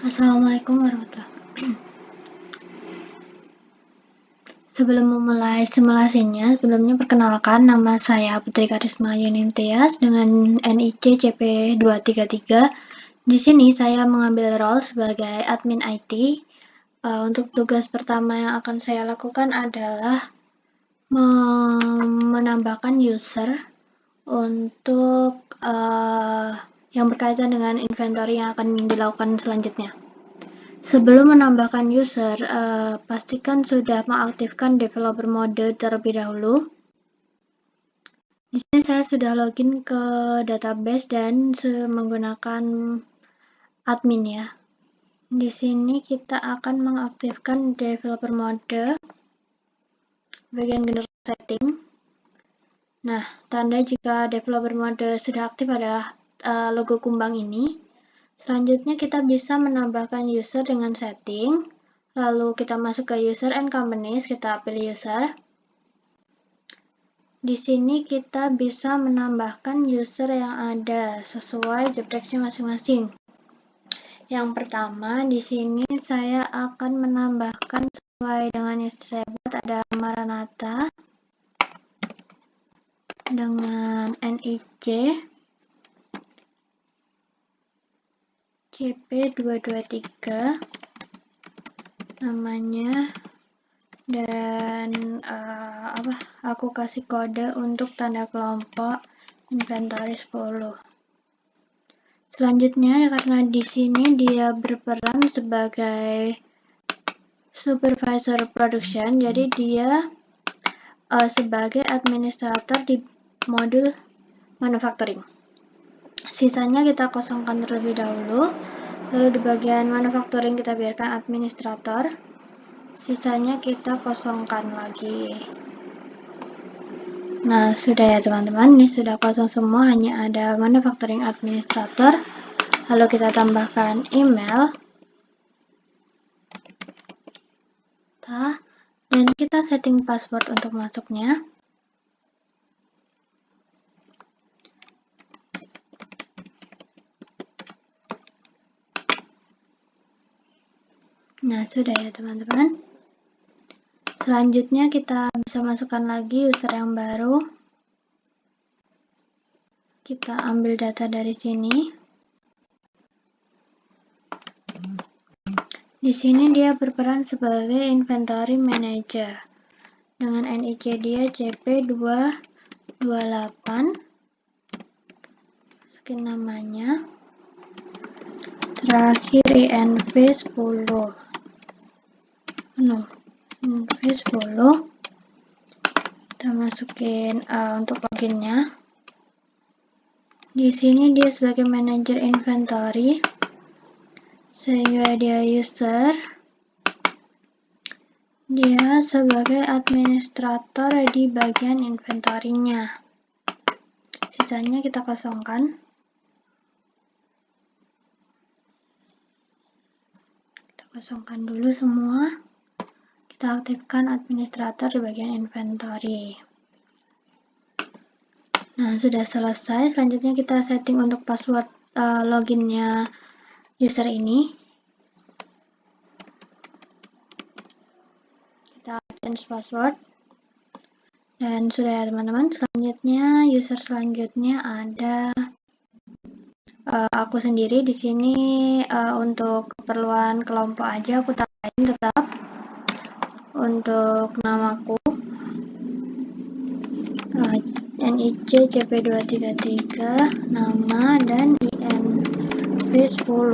Assalamualaikum warahmatullahi wabarakatuh. Sebelum memulai simulasinya, sebelumnya perkenalkan, nama saya Putri Karisma Yunintias dengan NIC CP233. Di sini saya mengambil role sebagai admin IT. Untuk tugas pertama yang akan saya lakukan adalah menambahkan user untuk yang berkaitan dengan inventory yang akan dilakukan selanjutnya. Sebelum menambahkan user, pastikan sudah mengaktifkan developer mode terlebih dahulu. Di sini saya sudah login ke database dan menggunakan admin ya. Di sini kita akan mengaktifkan developer mode bagian general setting. Nah, tanda jika developer mode sudah aktif adalah logo kumbang ini. Selanjutnya kita bisa menambahkan user dengan setting. Lalu kita masuk ke user and companies, kita pilih user. Di sini kita bisa menambahkan user yang ada sesuai job desk-nya masing-masing. Yang pertama, di sini saya akan menambahkan sesuai dengan yang saya buat, ada Maranatha dengan NIC CP223 namanya, dan aku kasih kode untuk tanda kelompok inventory 10. Selanjutnya, karena di sini dia berperan sebagai supervisor production, jadi dia sebagai administrator di modul manufacturing. Sisanya kita kosongkan terlebih dahulu. Lalu di bagian manufacturing kita biarkan administrator. Sisanya kita kosongkan lagi. Nah, sudah ya teman-teman, ini sudah kosong semua, hanya ada manufacturing administrator. Lalu kita tambahkan email. Dan kita setting password untuk masuknya. Nah, sudah ya teman-teman. Selanjutnya kita bisa masukkan lagi user yang baru. Kita ambil data dari sini. Di sini dia berperan sebagai inventory manager. Dengan NIC dia CP228. Masukin namanya. Terakhir INV 10. INV 10. Kita masukin untuk loginnya. Di sini dia sebagai manager inventory, sehingga dia user. Dia sebagai administrator di bagian inventory-nya. Sisanya kita kosongkan. Kita kosongkan dulu semua. Kita aktifkan administrator di bagian inventory. Nah, sudah selesai. Selanjutnya kita setting untuk password loginnya user ini. Kita change password. Dan sudah ya teman-teman. Selanjutnya user selanjutnya ada aku sendiri. Di sini untuk keperluan kelompok aja aku tambahin tetap untuk namaku NIC CP233, nama, dan INV 10.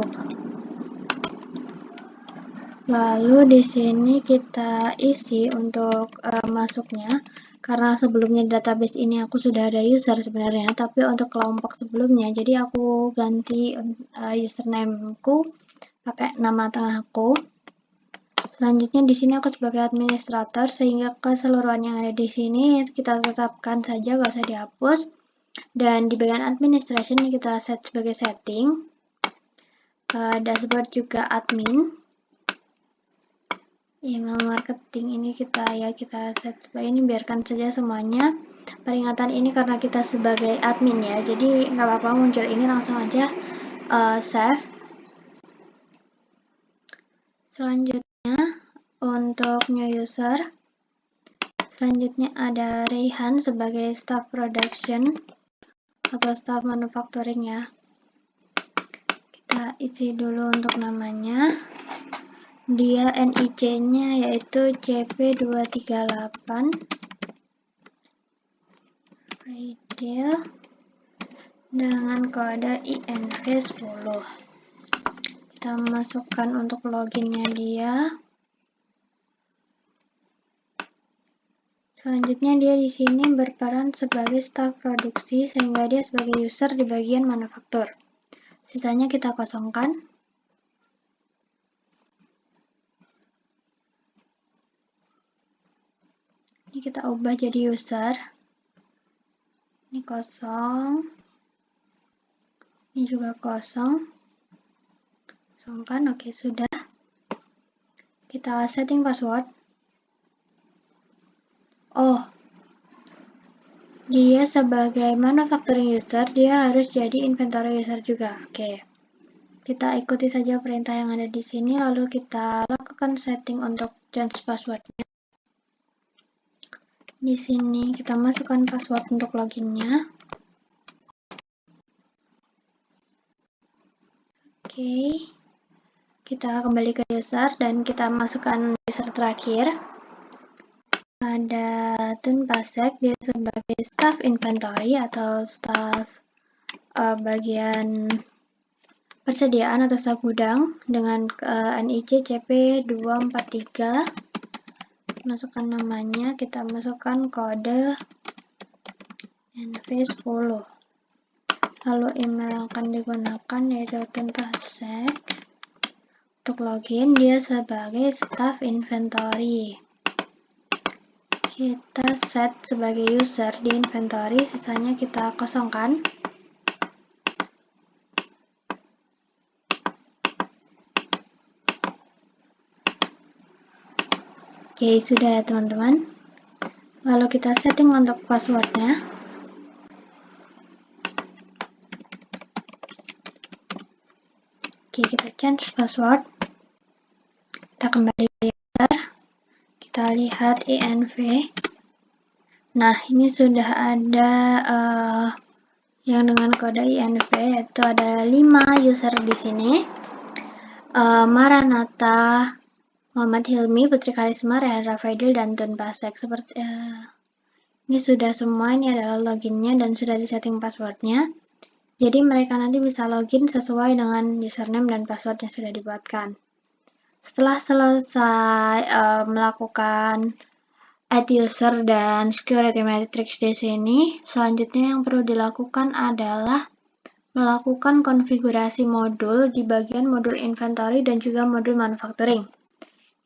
Lalu di sini kita isi untuk masuknya, karena sebelumnya database ini aku sudah ada user sebenarnya, tapi untuk kelompok sebelumnya, jadi aku ganti usernameku pakai nama tengahku. Selanjutnya di sini aku sebagai administrator, sehingga keseluruhan yang ada di sini kita tetapkan saja, gak usah dihapus. Dan di bagian administration ini kita set sebagai setting. Dashboard juga admin. Email marketing ini kita set sebagai ini, biarkan saja semuanya. Peringatan ini karena kita sebagai admin ya, jadi nggak apa-apa muncul ini, langsung aja save. Selanjutnya untuk new user, selanjutnya ada Rayhan sebagai staff production atau staff manufacturing ya. Kita isi dulu untuk namanya. Dia NIC-nya yaitu CP238 retail dengan kode INV10. Kita masukkan untuk loginnya dia. Selanjutnya dia di sini berperan sebagai staf produksi sehingga dia sebagai user di bagian manufaktur. Sisanya kita kosongkan. Ini kita ubah jadi user. Ini kosong. Ini juga kosong. Kosongkan, oke sudah. Kita setting password. Oh, dia sebagai manufacturing user, dia harus jadi inventory user juga. Oke. Kita ikuti saja perintah yang ada di sini, lalu kita lakukan setting untuk change passwordnya. Di sini kita masukkan password untuk loginnya. Oke. Kita kembali ke user dan kita masukkan user terakhir. Ada Tun Pasek, dia sebagai staff inventory atau staff bagian persediaan atau staff gudang dengan NIC CP243. Masukkan namanya, kita masukkan kode NV10. Lalu email yang akan digunakan yaitu Tun Pasek. Untuk login, dia sebagai staff inventory. Kita set sebagai user di inventory, sisanya kita kosongkan. Oke, sudah ya teman-teman. Lalu kita setting untuk passwordnya. Oke, kita change password. Kita kembali ke user. Kita lihat INV. Nah, ini sudah ada yang dengan kode INV, yaitu ada 5 user di sini. Maranatha, Muhammad Hilmi, Putri Karisma, Rehan Rafaidil, dan Tun Pasek. Seperti ini sudah semua, ini adalah loginnya dan sudah disetting passwordnya. Jadi mereka nanti bisa login sesuai dengan username dan password yang sudah dibuatkan. Setelah selesai melakukan add user dan security matrix di sini, selanjutnya yang perlu dilakukan adalah melakukan konfigurasi modul di bagian modul inventory dan juga modul manufacturing.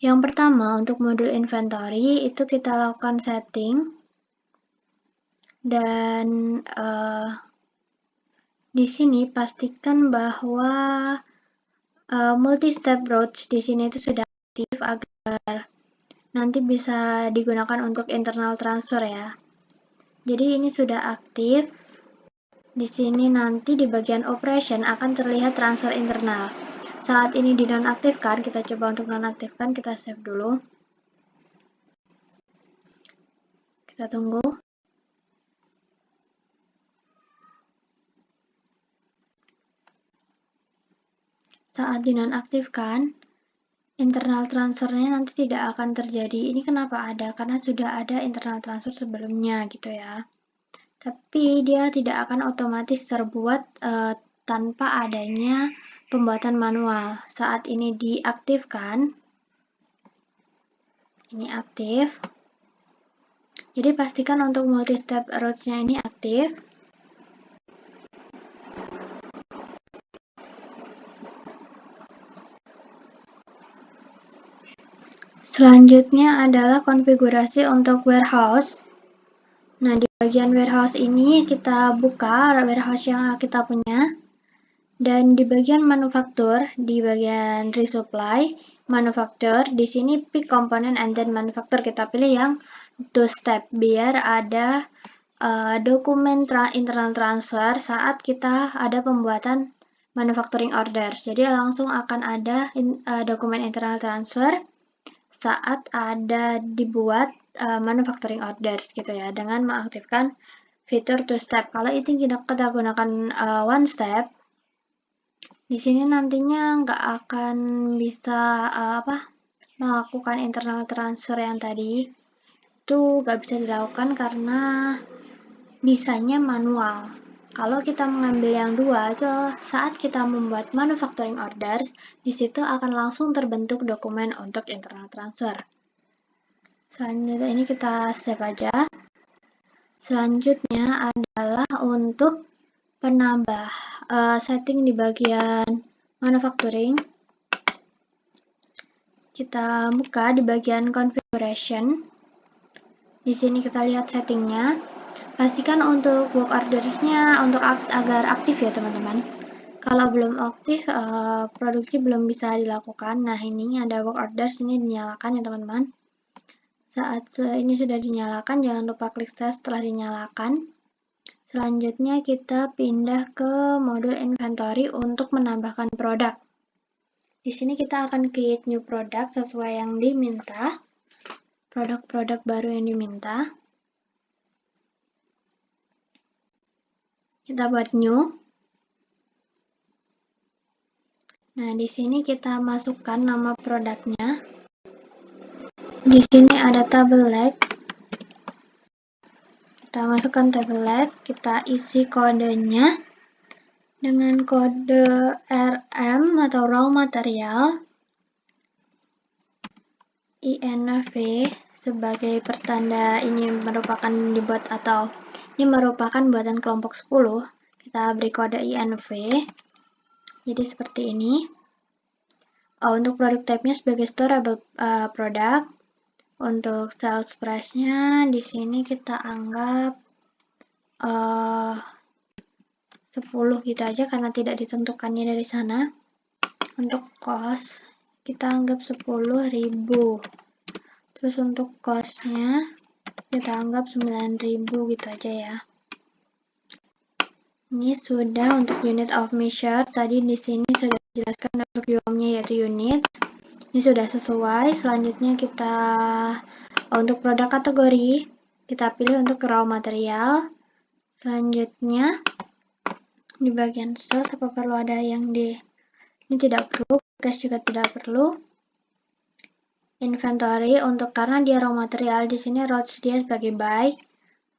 Yang pertama, untuk modul inventory itu kita lakukan setting dan di sini pastikan bahwa multi-step routes di sini itu sudah aktif agar nanti bisa digunakan untuk internal transfer ya. Jadi ini sudah aktif. Di sini nanti di bagian operation akan terlihat transfer internal. Saat ini dinonaktifkan, kita coba untuk nonaktifkan, kita save dulu. Kita tunggu. Saat dinonaktifkan, internal transfernya nanti tidak akan terjadi. Ini kenapa ada? Karena sudah ada internal transfer sebelumnya gitu ya. Tapi dia tidak akan otomatis terbuat tanpa adanya pembuatan manual. Saat ini diaktifkan, ini aktif. Jadi pastikan untuk multi-step routes-nya ini aktif. Selanjutnya adalah konfigurasi untuk warehouse. Nah, di bagian warehouse ini kita buka warehouse yang kita punya. Dan di bagian manufaktur, di bagian resupply, manufaktur, di sini pick component and then manufacture. Kita pilih yang 2 step biar ada dokumen internal transfer saat kita ada pembuatan manufacturing orders. Jadi langsung akan ada dokumen internal transfer saat ada dibuat manufacturing orders gitu ya, dengan mengaktifkan fitur two step. Kalau ini kita gunakan one step, di sini nantinya nggak akan bisa melakukan internal transfer yang tadi itu nggak bisa dilakukan karena bisanya manual. Kalau kita mengambil yang dua, itu saat kita membuat manufacturing orders, di situ akan langsung terbentuk dokumen untuk internal transfer. Selanjutnya ini kita save aja. Selanjutnya adalah untuk penambah setting di bagian manufacturing. Kita buka di bagian configuration. Di sini kita lihat settingnya. Pastikan untuk work orders-nya untuk agar aktif ya teman-teman. Kalau belum aktif, produksi belum bisa dilakukan. Nah, ini ada work orders, ini dinyalakan ya teman-teman. Saat ini sudah dinyalakan, jangan lupa klik save setelah dinyalakan. Selanjutnya kita pindah ke modul inventory untuk menambahkan produk. Di sini kita akan create new product sesuai yang diminta. Produk-produk baru yang diminta. Kita buat new. Nah, di sini kita masukkan nama produknya. Di sini ada tablet. Kita masukkan tablet, kita isi kodenya dengan kode RM atau raw material INV sebagai pertanda ini merupakan dibuat atau ini merupakan buatan kelompok 10. Kita beri kode INV. Jadi seperti ini. Untuk produk type-nya sebagai storable product. Untuk sales price-nya di sini kita anggap 10 gitu aja karena tidak ditentukannya dari sana. Untuk cost kita anggap 10.000. Terus untuk cost-nya kita anggap 9.000 gitu aja ya. Ini sudah untuk unit of measure. Tadi di sini sudah dijelaskan untuk UOM-nya yaitu unit. Ini sudah sesuai. Selanjutnya kita untuk produk kategori kita pilih untuk raw material. Selanjutnya di bagian sales apa perlu ada yang ini tidak perlu, cash juga tidak perlu. Inventory untuk karena dia raw material di sini routes dia sebagai buy.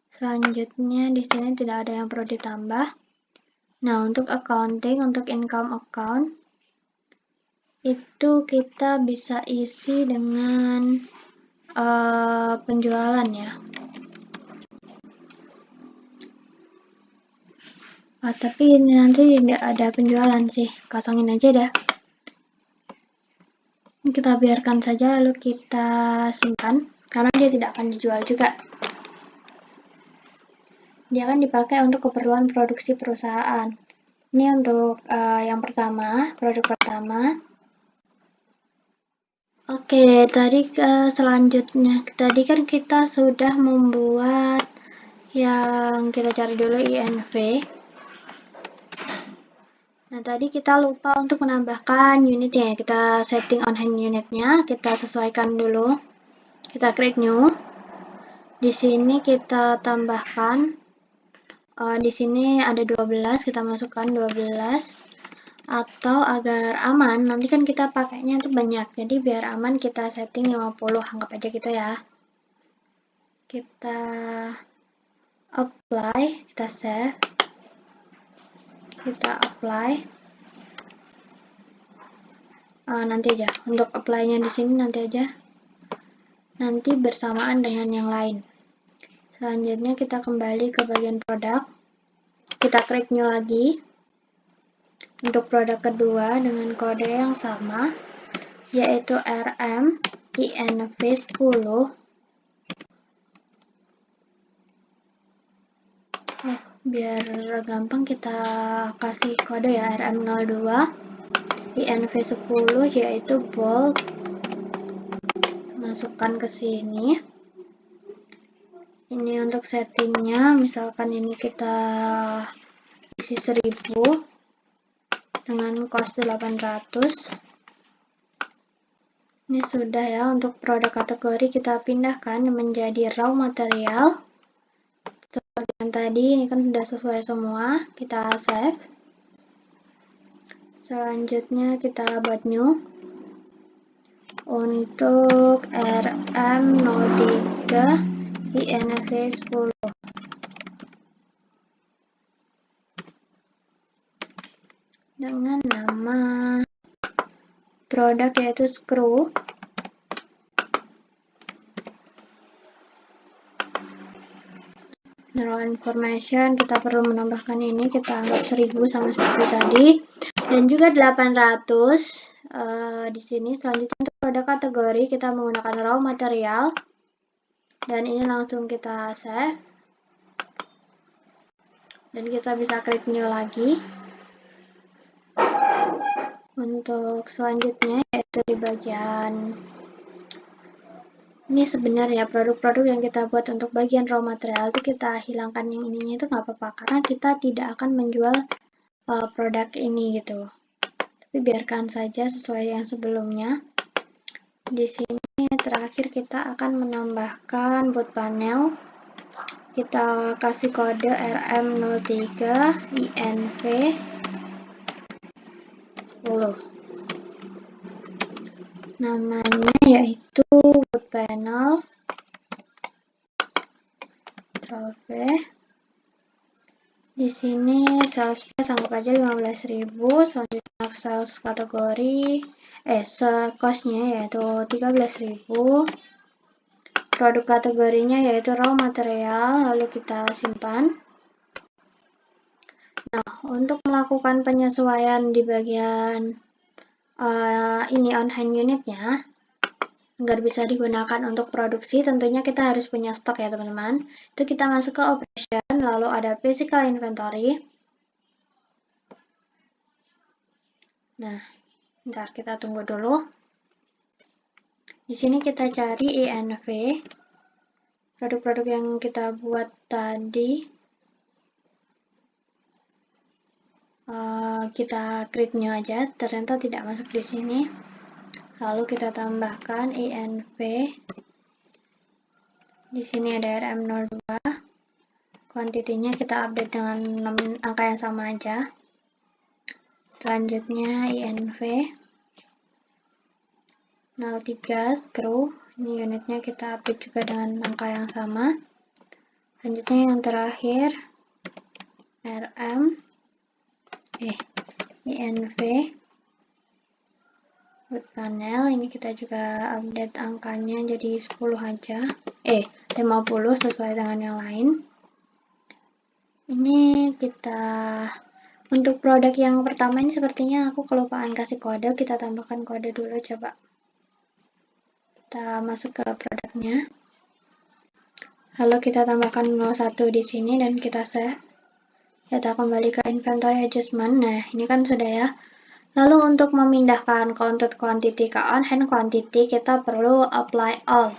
Selanjutnya di sini tidak ada yang perlu ditambah. Nah, untuk accounting, untuk income account, itu kita bisa isi dengan penjualan ya. Tapi ini nanti tidak ada penjualan sih, kosongin aja dah. Ini kita biarkan saja lalu kita simpan, karena dia tidak akan dijual juga. Dia akan dipakai untuk keperluan produksi perusahaan. Ini untuk yang pertama, produk pertama. Oke, tadi selanjutnya, tadi kan kita sudah membuat yang kita cari dulu INV. Nah, tadi kita lupa untuk menambahkan unitnya. Kita setting on hand unitnya, kita sesuaikan dulu. Kita create new. Di sini kita tambahkan. Di sini ada 12, kita masukkan 12. Atau agar aman, nanti kan kita pakainya itu banyak. Jadi biar aman kita setting 50, anggap aja gitu ya. Kita apply, kita save. Kita apply. Nanti aja. Untuk apply-nya di sini nanti aja. Nanti bersamaan dengan yang lain. Selanjutnya kita kembali ke bagian produk. Kita create new lagi. Untuk produk kedua dengan kode yang sama, yaitu RM INV 10. Biar gampang kita kasih kode ya, RM02 INV 10 yaitu bold. Masukkan ke sini. Ini untuk settingnya, misalkan ini kita isi 1000. dengan cost 800. Ini sudah ya, untuk produk kategori kita pindahkan menjadi raw material. Seperti yang tadi, ini kan sudah sesuai semua, kita save. Selanjutnya kita buat new. Untuk RM03 INV10 dengan nama produk yaitu screw. General information, kita perlu menambahkan ini, kita anggap 1000 sama seperti tadi, dan juga 800 di sini. Selanjutnya untuk produk kategori kita menggunakan raw material, dan ini langsung kita save, dan kita bisa klik new lagi. Untuk selanjutnya yaitu di bagian ini, sebenarnya produk-produk yang kita buat untuk bagian raw material itu kita hilangkan yang ininya, itu nggak apa-apa karena kita tidak akan menjual produk ini gitu. Tapi biarkan saja sesuai yang sebelumnya. Di sini terakhir kita akan menambahkan boot panel. Kita kasih kode RM03 INV 10. Namanya yaitu boot panel trophy. Di sini sales price anggap aja 15.000. Selanjutnya sales kategori costnya yaitu 13.000. Produk kategorinya yaitu raw material, lalu kita simpan. Nah, untuk melakukan penyesuaian di bagian ini on hand unitnya agar bisa digunakan untuk produksi, tentunya kita harus punya stok ya teman-teman. Itu kita masuk ke operation, lalu ada physical inventory. Nah, bentar kita tunggu dulu. Di sini kita cari INV, produk-produk yang kita buat tadi. Kita create new aja, ternyata tidak masuk di sini. Lalu kita tambahkan INV. Di sini ada RM02. Kuantitinya kita update dengan angka yang sama aja. Selanjutnya INV 03 screw. Ini unitnya kita update juga dengan angka yang sama. Selanjutnya yang terakhir INV boot panel, ini kita juga update angkanya jadi 10 aja, 50 sesuai dengan yang lain. Ini kita untuk produk yang pertama ini sepertinya aku kelupaan kasih kode, kita tambahkan kode dulu coba. Kita masuk ke produknya, lalu kita tambahkan 01 di sini dan kita save. Kita kembali ke inventory adjustment. Nah, ini kan sudah ya. Lalu untuk memindahkan counted quantity ke on hand quantity, kita perlu apply all.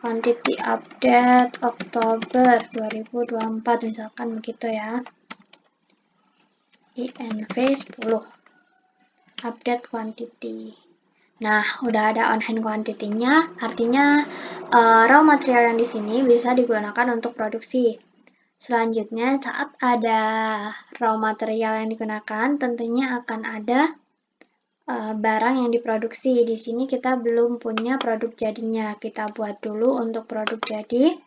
Quantity update Oktober 2024 misalkan begitu ya. INV 10. Update quantity. Nah, udah ada on hand quantity-nya, artinya raw material yang di sini bisa digunakan untuk produksi. Selanjutnya, saat ada raw material yang digunakan, tentunya akan ada barang yang diproduksi. Di sini kita belum punya produk jadinya. Kita buat dulu untuk produk jadi.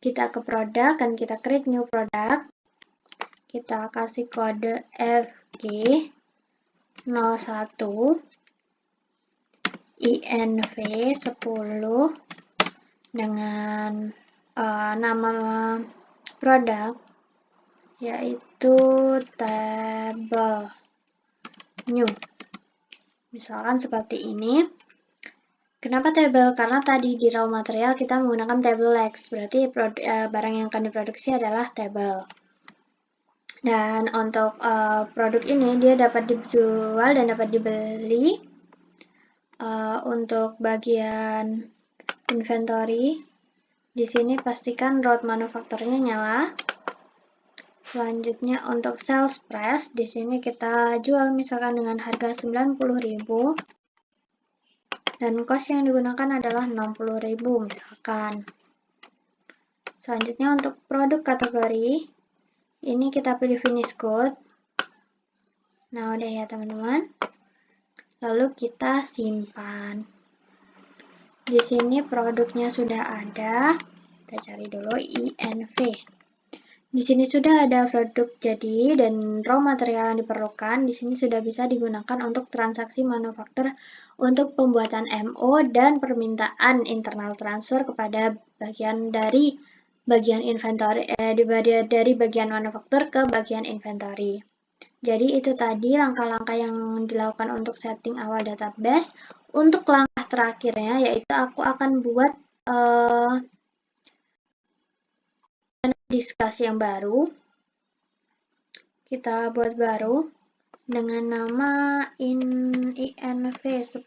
Kita ke produk dan kita create new product. Kita kasih kode FG01 INV 10 dengan nama produk yaitu table new, misalkan seperti ini. Kenapa table? Karena tadi di raw material kita menggunakan table X, berarti barang yang akan diproduksi adalah table. Dan untuk produk ini dia dapat dijual dan dapat dibeli. Untuk bagian inventory, di sini pastikan root manufakturnya nyala. Selanjutnya untuk sales price, di sini kita jual misalkan dengan harga 90.000 dan cost yang digunakan adalah 60.000 misalkan. Selanjutnya untuk produk kategori, ini kita pilih finish good. Nah, udah ya teman-teman. Lalu kita simpan. Di sini produknya sudah ada. Kita cari dulu INV. Di sini sudah ada produk jadi dan raw material yang diperlukan. Di sini sudah bisa digunakan untuk transaksi manufaktur untuk pembuatan MO dan permintaan internal transfer kepada bagian dari bagian inventory dari bagian manufaktur ke bagian inventory. Jadi itu tadi langkah-langkah yang dilakukan untuk setting awal database. Untuk langkah terakhirnya yaitu aku akan buat disk yang baru. Kita buat baru dengan nama INV10.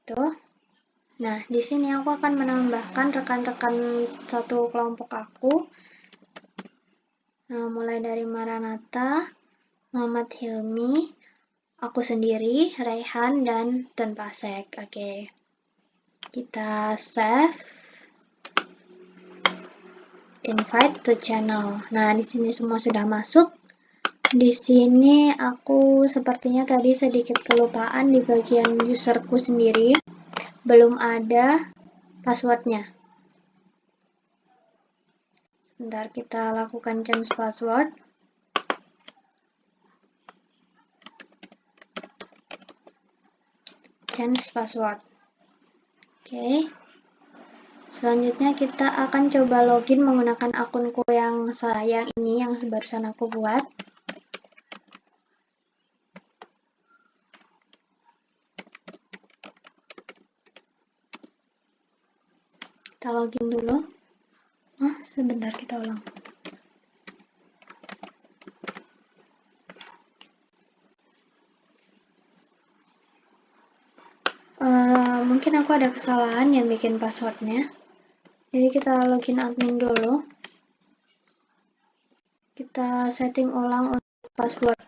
Tuh. Nah, di sini aku akan menambahkan rekan-rekan satu kelompok aku. Nah, mulai dari Maranatha, Muhammad Hilmi, aku sendiri, Raihan, dan Tenpasek. Oke. Kita save. Invite to channel. Nah, di sini semua sudah masuk. Di sini aku sepertinya tadi sedikit kelupaan di bagian userku sendiri. Belum ada passwordnya. Sebentar kita lakukan change password. Change password. Oke. Selanjutnya kita akan coba login menggunakan akunku yang sayang ini yang barusan aku buat. Kita login dulu. Sebentar kita ulang. Mungkin aku ada kesalahan yang bikin passwordnya. Jadi kita login admin dulu. Kita setting ulang untuk password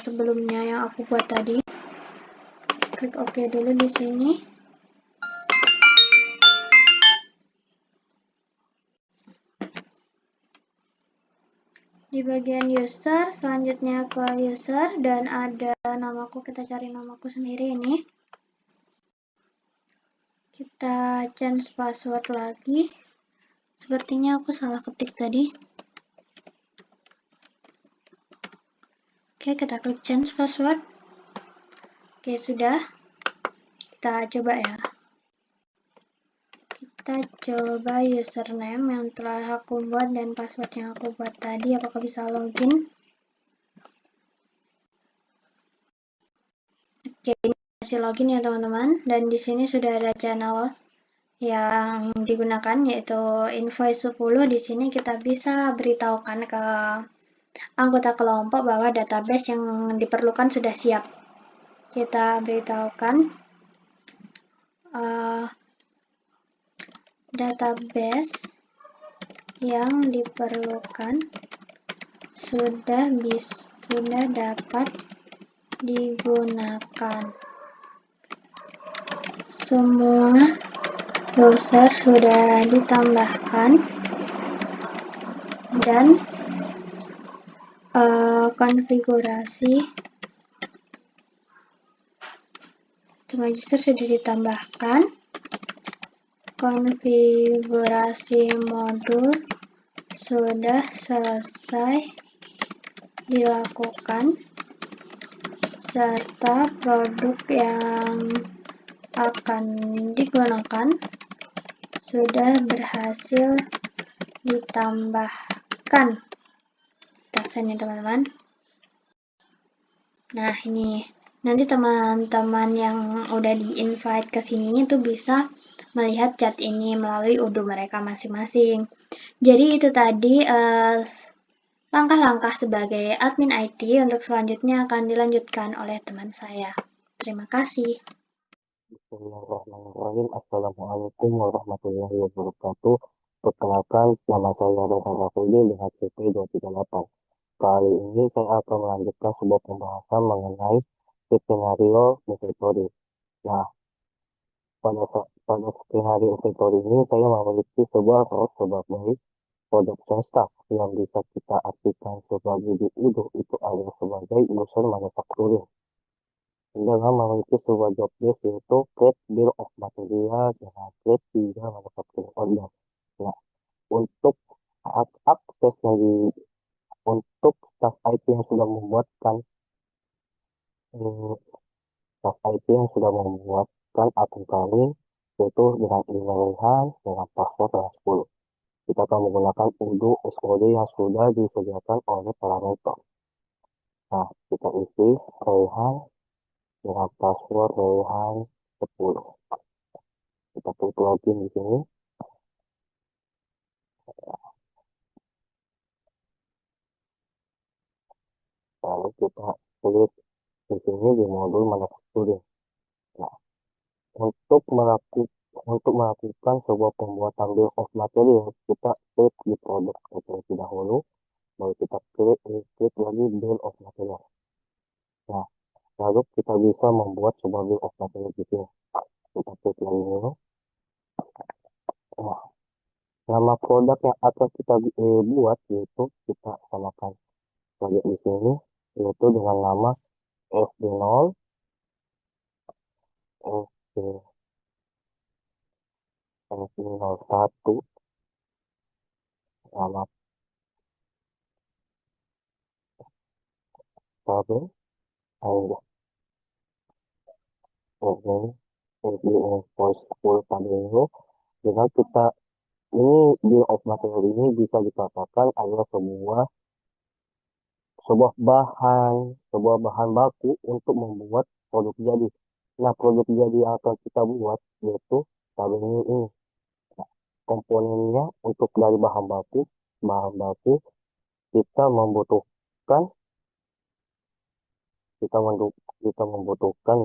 sebelumnya yang aku buat tadi. Klik OK dulu di sini. Di bagian user, selanjutnya ke user dan ada namaku, kita cari namaku sendiri ini. Kita change password lagi. Sepertinya aku salah ketik tadi. Oke, kita klik change password. Oke, sudah. Kita coba ya. Kita coba username yang telah aku buat dan password yang aku buat tadi. Apakah bisa login? Oke, ini masih login ya teman-teman. Dan di sini sudah ada channel yang digunakan yaitu invoice 10. Di sini kita bisa beritahukan ke anggota kelompok bahwa database yang diperlukan sudah siap. Kita beritahukan database yang diperlukan sudah dapat digunakan. Semua user sudah ditambahkan dan konfigurasi semua user sudah ditambahkan. Konfigurasi modul sudah selesai dilakukan serta produk yang akan digunakan sudah berhasil ditambahkan. Rasanya teman-teman. Nah, ini nanti teman-teman yang udah di-invite ke sini itu bisa melihat chat ini melalui udu mereka masing-masing. Jadi itu tadi langkah-langkah sebagai admin IT. Untuk selanjutnya akan dilanjutkan oleh teman saya. Terima kasih. Bismillahirrahmanirrahim. Assalamualaikum warahmatullahi wabarakatuh. Perkenalkan, nama saya Rehan Rafidi dengan CP238. Kali ini saya akan melanjutkan sebuah pembahasan mengenai skenario inventory. Nah, pada skenario inventory ini saya memiliki sebuah role sebagai production staff yang bisa kita artikan sebagai diuduh itu adalah sebagai user manufacturing. Dalam memiliki sebuah job desk yaitu create bill of material dengan create 3 manufacturing order. Nah, untuk akses yang untuk staff IT yang sudah membuatkan hmm, staff IT yang sudah membuatkan akun kami yaitu dengan email Rehan dengan password Rehan 10. Kita akan menggunakan UDO SOD yang sudah disediakan oleh parameter. Nah, kita isi Rehan dengan password Rehan 10. Kita klik login di sini. Lalu kita klik di sini di modul manufacturing. Nah, untuk melakukan sebuah pembuatan bill of material, kita klik di produk terlebih dahulu, baru kita klik lagi bill of material. Nah, lalu kita bisa membuat sebuah bill of material di sini. Kita klik lagi dulu. Nah, nama produk yang akan kita buat yaitu kita samakan saja di sini, yaitu dengan nama SD0, SD01, nama tabel, ini invoice full tabel. Dengan kita ini bill of material ini bisa dikatakan adalah sebuah bahan baku untuk membuat produk jadi. Nah, produk jadi yang akan kita buat yaitu tabel ini. Nah, komponennya untuk dari bahan baku kita membutuhkan kita mendu- kita membutuhkan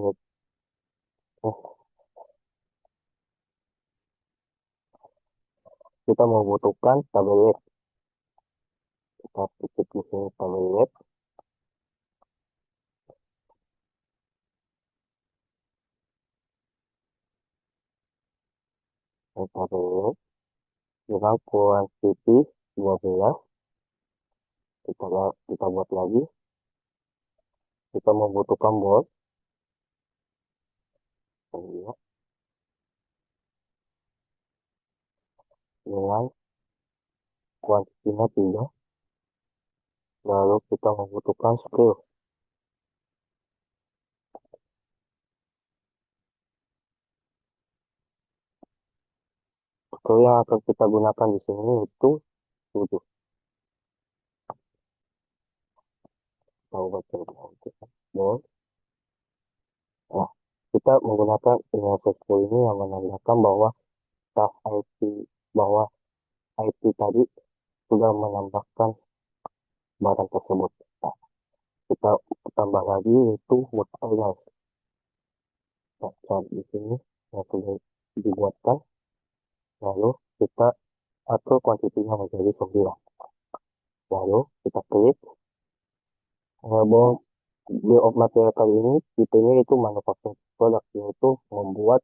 kita membutuhkan tabel web. Kita ketik di sini tabel web. Tabel web dengan kuantiti 12. Kita buat lagi. Kita membutuhkan board dengan kuantitinya 3. Lalu kita membutuhkan scale. Scale yang akan kita gunakan di sini itu 7. Kita ubah board. Nah, kita menggunakan scale ini yang menandakan bahwa staff IT bahwa IT tadi sudah menambahkan barang tersebut. Nah, kita tambah lagi itu work order. Nah, di sini yang sudah dibuatkan. Lalu kita atur kuantitinya menjadi 9. Lalu kita klik bahwa bill of material kali ini tipenya itu manufacturing product, yaitu membuat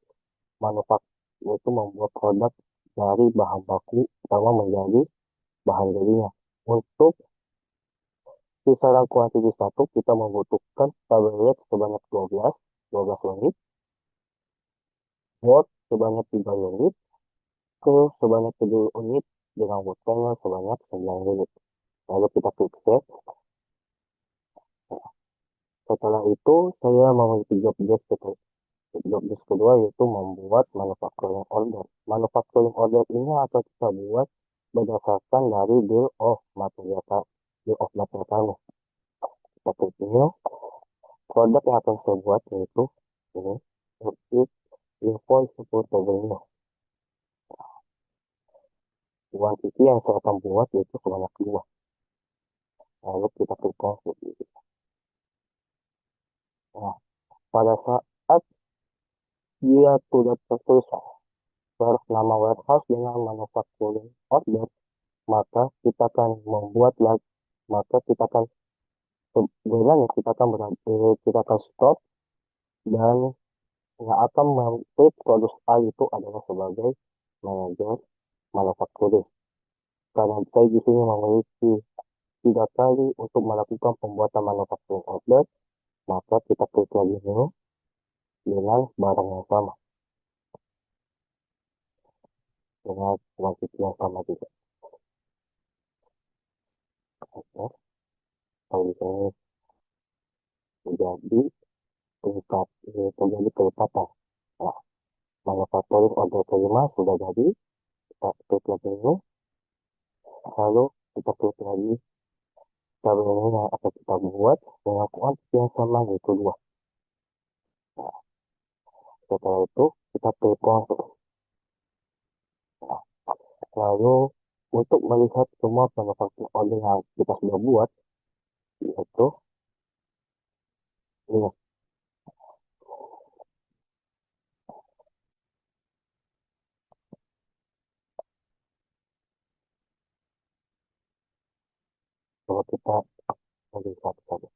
produk dari bahan baku utama menjadi bahan jadinya. Untuk kisaran kuantiti 1 kita membutuhkan tablet sebanyak 12 unit, board sebanyak 3 unit, sebanyak 7 unit, dengan wood panel sebanyak 9 unit. Lalu kita klik save. Setelah itu saya memiliki job desk kedua yaitu membuat manufacturing order. Manufacturing order ini akan kita buat berdasarkan dari bill of material kami. Kita klik ini. Produk yang akan saya buat yaitu ini, invoice support revenue. Kuantiti yang saya akan buat yaitu sebanyak 2. Lalu kita klik konfirmasi. Nah, pada saat dia sudah tertulis search nama warehouse dengan manufacturing order, maka kita akan membuat lagi, maka kita akan sebenarnya kita akan stop dan yang akan men-take produk A itu adalah sebagai manajer manufacturing. Karena saya di sini memiliki 3 kali untuk melakukan pembuatan manufacturing order, maka kita klik lagi new dengan barang yang sama, dengan kuantiti yang sama juga. Oke, kalau di sini menjadi terjadi kelipatan. Nah, manufacturing order kelima sudah jadi, kita klik lagi new, lalu kita klik lagi tabel ini yang akan kita buat dengan kuantiti yang sama yaitu 2. Nah, setelah itu kita klik langsung. Nah, lalu untuk melihat semua manufacturing order yang kita sudah buat, yaitu ini. Kalau kita melihat saja,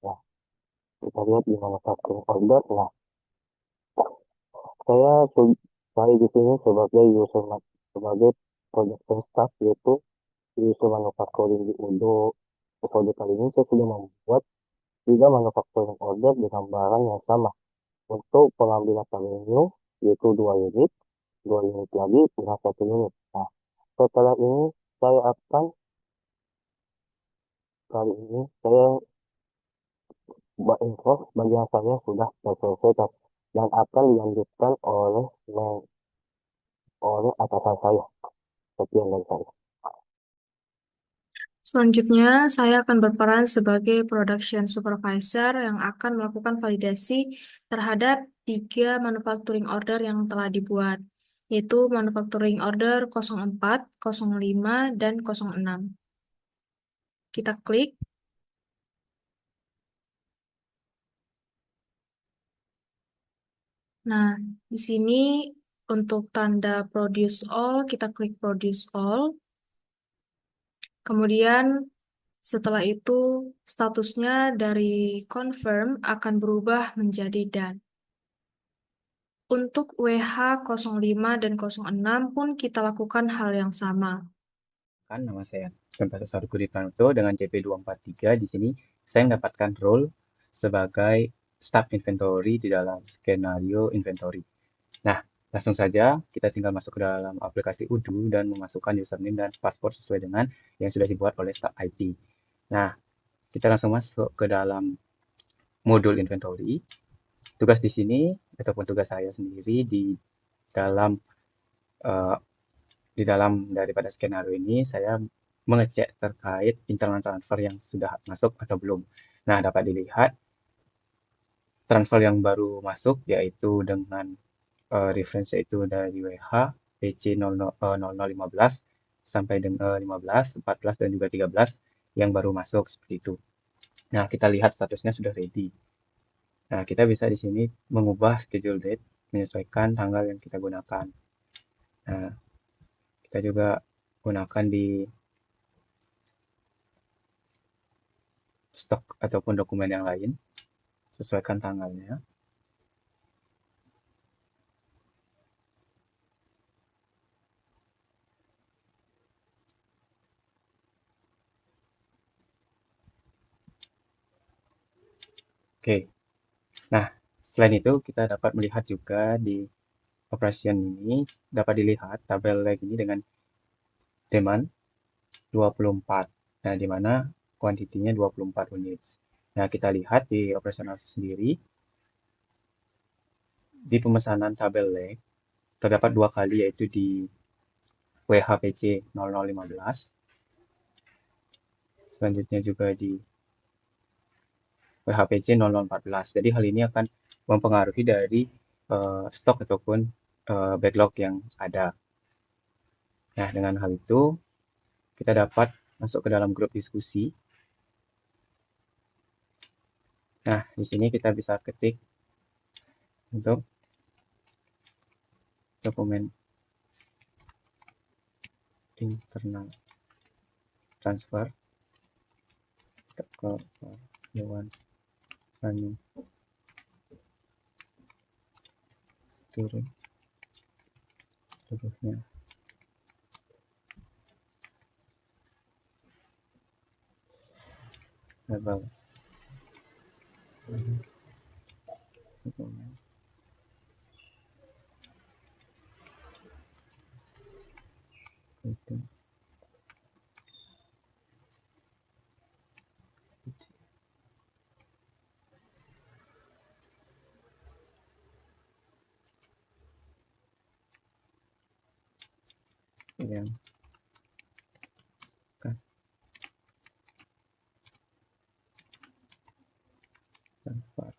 nah kita lihat di manufacturing order. Nah, saya saya di sini sebagai sebagai production staff, yaitu user manufacturing di Udo. Episode kali ini saya sudah membuat 3 manufacturing order dengan barang yang sama untuk pengambilan revenue, yaitu 2 unit, 2 unit lagi dengan 1 unit. Nah, setelah ini saya akan kali ini saya info bagian saya sudah terselesaikan dan akan dilanjutkan oleh atasan saya. Sekian dari saya. Selanjutnya, saya akan berperan sebagai production supervisor yang akan melakukan validasi terhadap 3 manufacturing order yang telah dibuat, yaitu manufacturing order 04, 05, dan 06. Kita klik. Nah, di sini untuk tanda produce all, kita klik produce all. Kemudian setelah itu statusnya dari confirm akan berubah menjadi done. Untuk WH05 dan 06 pun kita lakukan hal yang sama. Kan nama saya Profesor Budi Pranoto dengan CP243. Di sini saya mendapatkan role sebagai staff inventory di dalam skenario inventory. Nah, langsung saja kita tinggal masuk ke dalam aplikasi Udo dan memasukkan username dan password sesuai dengan yang sudah dibuat oleh staff IT. Nah, kita langsung masuk ke dalam modul inventory. Tugas di sini ataupun tugas saya sendiri dalam uh, di dalam daripada skenario ini saya mengecek terkait internal transfer yang sudah masuk atau belum. Nah, dapat dilihat transfer yang baru masuk yaitu dengan reference yaitu dari WH PC 0015 sampai dengan 15, 14 dan juga 13 yang baru masuk seperti itu. Nah, kita lihat statusnya sudah ready. Nah, kita bisa di sini mengubah schedule date menyesuaikan tanggal yang kita gunakan. Nah, kita juga gunakan di stok ataupun dokumen yang lain, sesuaikan tanggalnya. Oke, nah selain itu kita dapat melihat juga di operation ini dapat dilihat tabel lag ini dengan demand 24. Nah, di mana kuantitinya 24 unit. Nah, kita lihat di operasional sendiri di pemesanan tabel lag terdapat 2 kali yaitu di WHPC 0015, selanjutnya juga di WHPC 0014. Jadi hal ini akan mempengaruhi dari stok ataupun backlog yang ada. Nah, dengan hal itu kita dapat masuk ke dalam grup diskusi. Nah, di sini kita bisa ketik untuk dokumen internal transfer ke karyawan manufacturing seluruhnya. Level dokumen itu yang akan transfer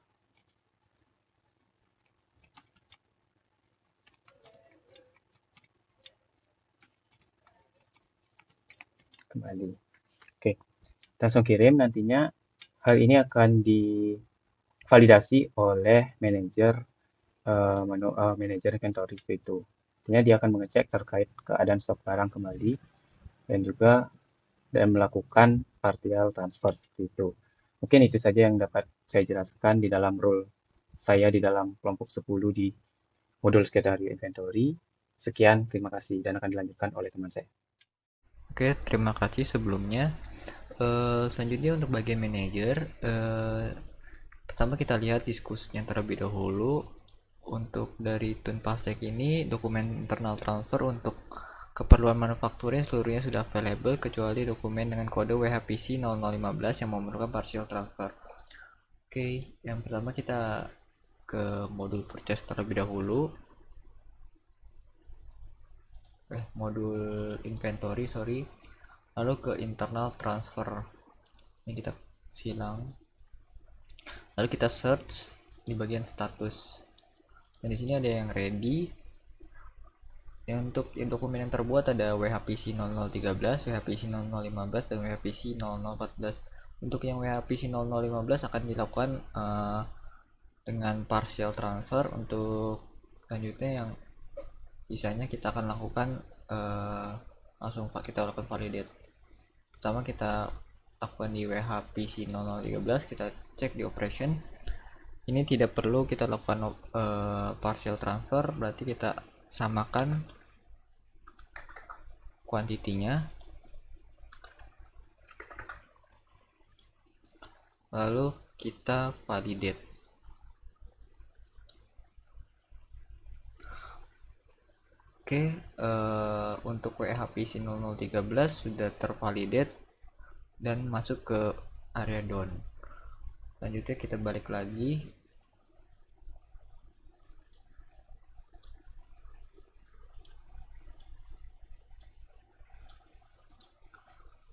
kembali. Oke, langsung kirim. Nantinya hal ini akan divalidasi oleh manajer manajer inventory itu. Artinya dia akan mengecek terkait keadaan stok barang kembali dan melakukan partial transfer seperti itu. Mungkin itu saja yang dapat saya jelaskan di dalam role saya di dalam kelompok 10 di modul skenario inventory. Sekian, terima kasih, dan akan dilanjutkan oleh teman saya. Oke, terima kasih sebelumnya. Selanjutnya untuk bagian manajer, pertama kita lihat diskusinya terlebih dahulu. Untuk dari Tunpasek ini, dokumen internal transfer untuk keperluan manufacturing seluruhnya sudah available kecuali dokumen dengan kode WHPC 0015 yang memerlukan partial transfer. Oke, yang pertama kita ke modul purchase terlebih dahulu. Modul inventory, sorry. Lalu ke internal transfer. Ini kita silang. Lalu kita search di bagian status. Dan di sini ada yang ready. Yang untuk dokumen yang terbuat ada WHPC 0013, WHPC 0015, dan WHPC 0014. Untuk yang WHPC 0015 akan dilakukan dengan partial transfer. Untuk selanjutnya yang sisanya kita akan lakukan langsung kita lakukan validate. Pertama kita lakukan di WHPC 0013, kita cek di operation. Ini tidak perlu kita lakukan partial transfer, berarti kita samakan kuantitinya, lalu kita validate. Oke, untuk WHPC 0013 sudah tervalidate dan masuk ke area done. Selanjutnya kita balik lagi.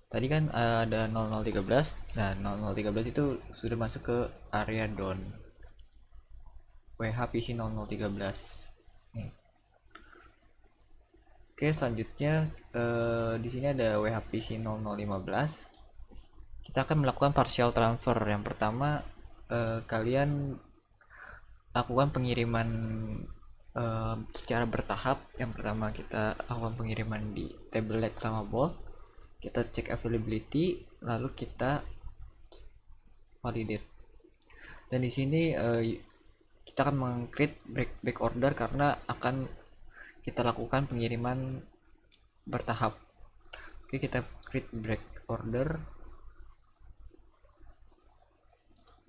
Tadi kan ada 0013. Nah, 0013 itu sudah masuk ke area done. WHPC 0013. Nih. Oke, selanjutnya di sini ada WHPC 0015. Kita akan melakukan partial transfer. Yang pertama, kalian lakukan pengiriman secara bertahap. Yang pertama kita lakukan pengiriman di table leg sama bolt. Kita cek availability, lalu kita validate. Dan di sini kita akan meng-create back order karena akan kita lakukan pengiriman bertahap. Oke, kita create back order.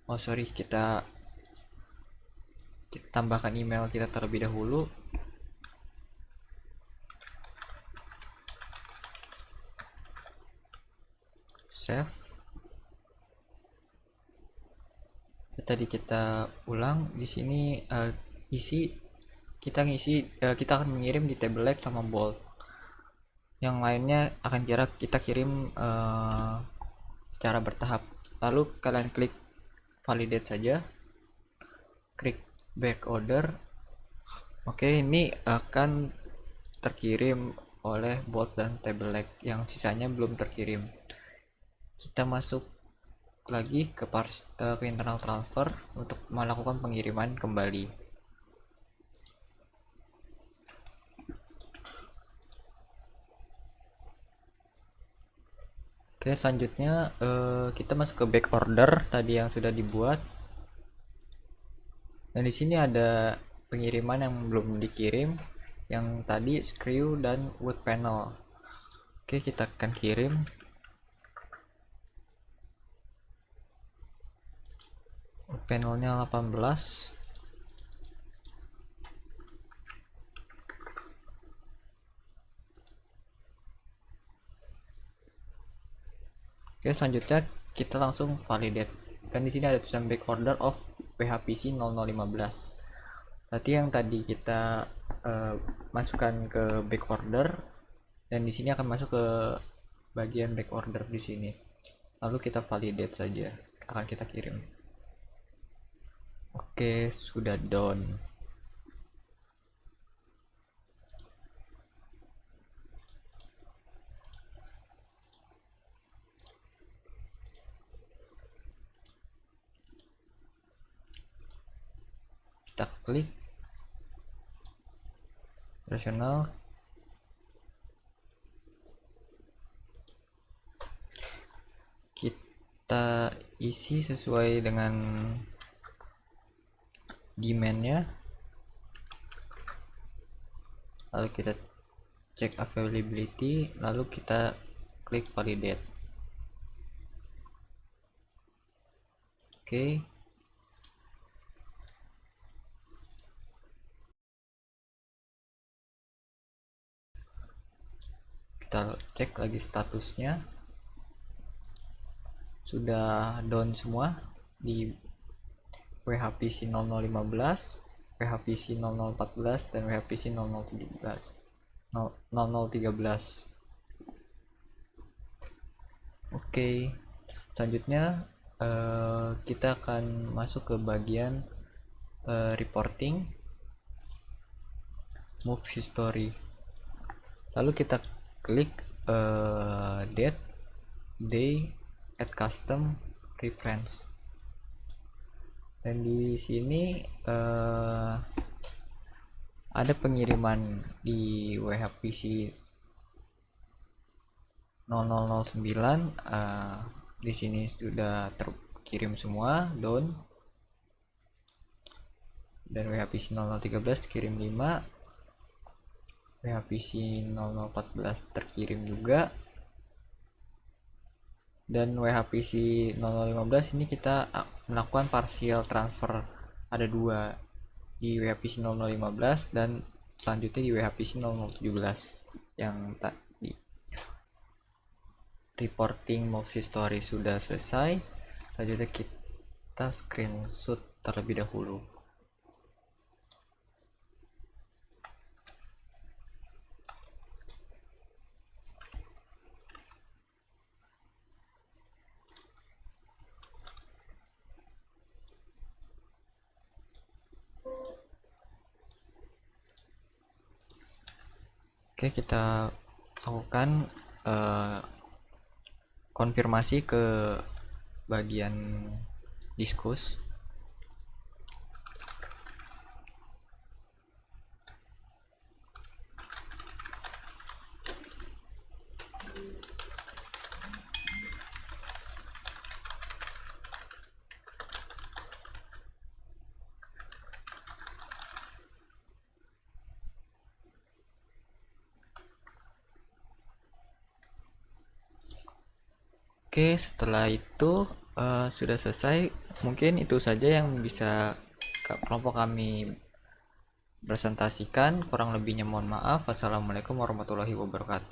Oh sorry, kita tambahkan email kita terlebih dahulu. Save. Tadi kita ulang di sini kita akan mengirim di table leg sama bolt. Yang lainnya akan kita kirim secara bertahap. Lalu kalian klik validate saja, klik back order. Oke, ini akan terkirim oleh bolt dan table leg, yang sisanya belum terkirim. Kita masuk lagi ke internal transfer untuk melakukan pengiriman kembali. Oke, selanjutnya kita masuk ke back order tadi yang sudah dibuat. Dan di sini ada pengiriman yang belum dikirim, yang tadi screw dan wood panel. Oke, kita akan kirim. Wood panelnya 18. Oke, selanjutnya kita langsung validate. Dan di sini ada tulisan back order of PHPC 0015. Berarti yang tadi kita masukkan ke back order, dan di sini akan masuk ke bagian back order di sini. Lalu kita validate saja, akan kita kirim. Oke, sudah done. Kita klik operasional. Kita isi sesuai dengan demand-nya. Lalu kita cek availability, lalu kita klik validate. Oke. Kita cek lagi statusnya. Sudah down semua di WHPC 0015, WHPC 0014 dan WHPC 0013. Oke, selanjutnya kita akan masuk ke bagian reporting, move history. Lalu kita klik date, day, add custom, reference. Dan di sini ada pengiriman di WHPC 0009. Di sini sudah terkirim semua, down. Dan WHPC 0013 kirim 5. WHPC 0014 terkirim juga. Dan WHPC 0015 ini kita melakukan partial transfer, ada 2 di WHPC 0015 dan selanjutnya di WHPC 0017. Yang tadi reporting move history sudah selesai. Selanjutnya kita screenshot terlebih dahulu. Oke, kita lakukan konfirmasi ke bagian diskus. Oke, setelah itu sudah selesai. Mungkin itu saja yang bisa kelompok kami presentasikan. Kurang lebihnya mohon maaf. Wassalamualaikum warahmatullahi wabarakatuh.